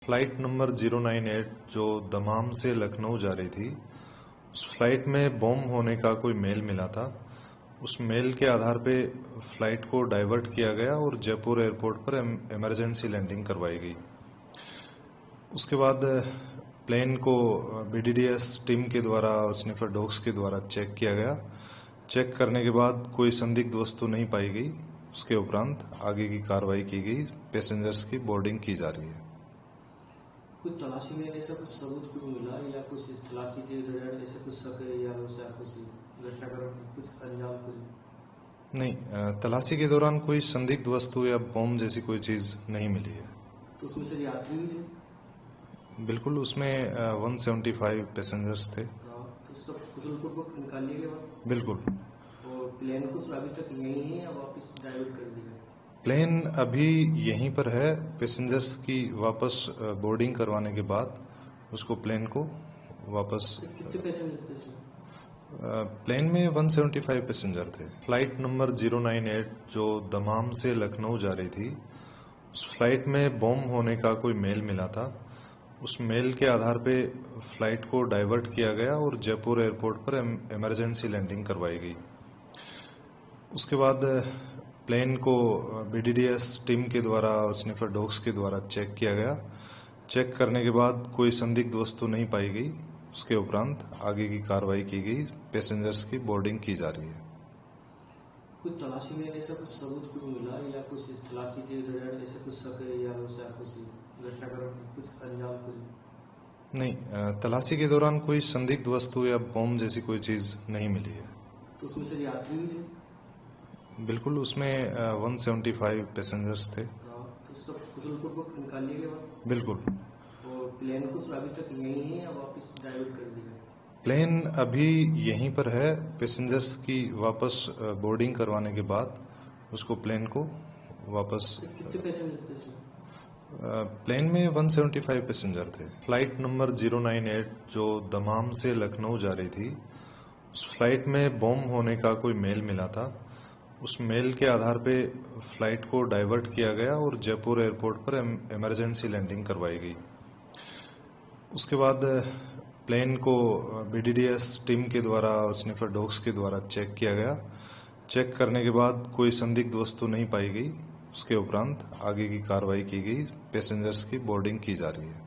Flight number 098 जो दमाम से लखनऊ जा रही थी, उस फ्लाइट में बॉम्ब होने का कोई मेल मिला था। उस मेल के आधार पे फ्लाइट को डाइवर्ट किया गया और जयपुर एयरपोर्ट पर इमरजेंसी लैंडिंग करवाई गई। उसके बाद प्लेन को बीडीडीएस टीम के द्वारा स्निफर डॉग्स के द्वारा चेक किया गया। चेक करने के बाद कोई संदिग्ध वस्तु नहीं पाई गई। उसके उपरांत आगे की कार्रवाई की गई। पैसेंजर्स की बोर्डिंग की जा रही है। कुछ तलाशी में ऐसा कुछ सबूत कुछ मिला या कुछ तलाशी के दौरान ऐसा कुछ शक है या उससे कुछ घटनाक्रम कुछ अंजाम कुछ नहीं, तलाशी के दौरान कोई संदिग्ध वस्तु या बॉम्ब जैसी कोई चीज नहीं मिली है। तो उसमें से यात्री भी थे? बिल्कुल, उसमें 175 पैसेंजर्स थे। तो सब कुशलपूर्वक निकाल लिए गए? बिल्कुल। और प्लेन को अभी तक यहीं है या वापस डाइवर्ट कर दिया? प्लेन अभी यहीं पर है। पैसेंजर्स की वापस बोर्डिंग करवाने के बाद उसको प्लेन को वापस कितने पैसेंजर थे? प्लेन में 175 पैसेंजर थे। फ्लाइट नंबर 098 जो दमाम से लखनऊ जा रही थी, उस फ्लाइट में बॉम्ब होने का कोई मेल मिला था। उस मेल के आधार पे फ्लाइट को डाइवर्ट किया गया और जयपुर एयरपोर्ट पर इमरजेंसी लैंडिंग करवाई गई। उसके बाद प्लेन को बीडीडीएस टीम के द्वारा स्निफर डॉग्स के द्वारा चेक किया गया। चेक करने के बाद कोई संदिग्ध वस्तु नहीं पाई गई। उसके उपरांत आगे की कार्रवाई की गई। पैसेंजर्स की बोर्डिंग की जा रही है। कुछ तलाशी में ऐसा कुछ सबूत कुछ मिला या कुछ तलाशी के दौरान ऐसा कुछ शक है या उससे कुछ घटनाक्रम कुछ अंजाम कुछ नहीं, तलाशी के दौरान कोई संदिग्ध वस्तु या बॉम्ब जैसी कोई चीज नहीं मिली है। तो उसमें से यात्री भी थे? बिल्कुल, उसमें 175 पैसेंजर्स थे। तो सब कुशलपूर्वक निकाल लिए गए? बिल्कुल। और प्लेन को अभी तक यहीं है या वापस डाइवर्ट कर दिया? प्लेन अभी यहीं पर है। पैसेंजर्स की वापस बोर्डिंग करवाने के बाद उसको प्लेन को वापस कितने पैसेंजर थे? प्लेन में 175 पैसेंजर थे। फ्लाइट नंबर 098 जो दमाम से लखनऊ जा रही थी, उस फ्लाइट में बॉम्ब होने का कोई मेल मिला था। उस मेल के आधार पे फ्लाइट को डाइवर्ट किया गया और जयपुर एयरपोर्ट पर इमरजेंसी लैंडिंग करवाई गई। उसके बाद प्लेन को बीडीडीएस टीम के द्वारा स्निफर डॉग्स के द्वारा चेक किया गया। चेक करने के बाद कोई संदिग्ध वस्तु नहीं पाई गई। उसके उपरांत आगे की कार्रवाई की गई। पैसेंजर्स की बोर्डिंग की जा रही है।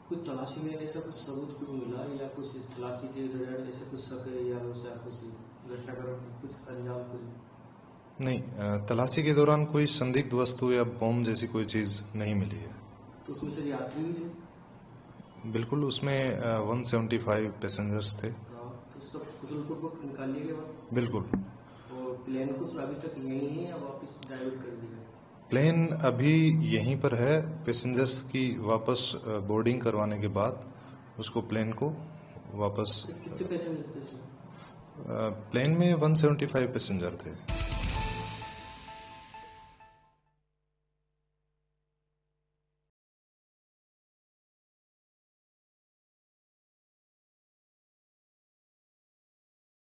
कुछ तलाशी में ऐसा कुछ सबूत कुछ मिला या कुछ तलाशी के दौरान ऐसा कुछ शक है या उससे कुछ घटनाक्रम कुछ अंजाम कुछ नहीं, तलाशी के दौरान कोई संदिग्ध वस्तु या बॉम्ब जैसी कोई चीज नहीं मिली है। तो उसमें से यात्री भी थे? बिल्कुल, उसमें 175 पैसेंजर्स थे। तो सब कुशलपूर्वक निकाल लिए गए? बिल्कुल। और प्लेन को अभी तक यहीं है या वापस डाइवर्ट कर दिया? प्लेन अभी यहीं पर है। पैसेंजर्स की वापस बोर्डिंग करवाने के बाद उसको प्लेन को वापस कितने पैसेंजर थे? प्लेन में 175 पैसेंजर थे।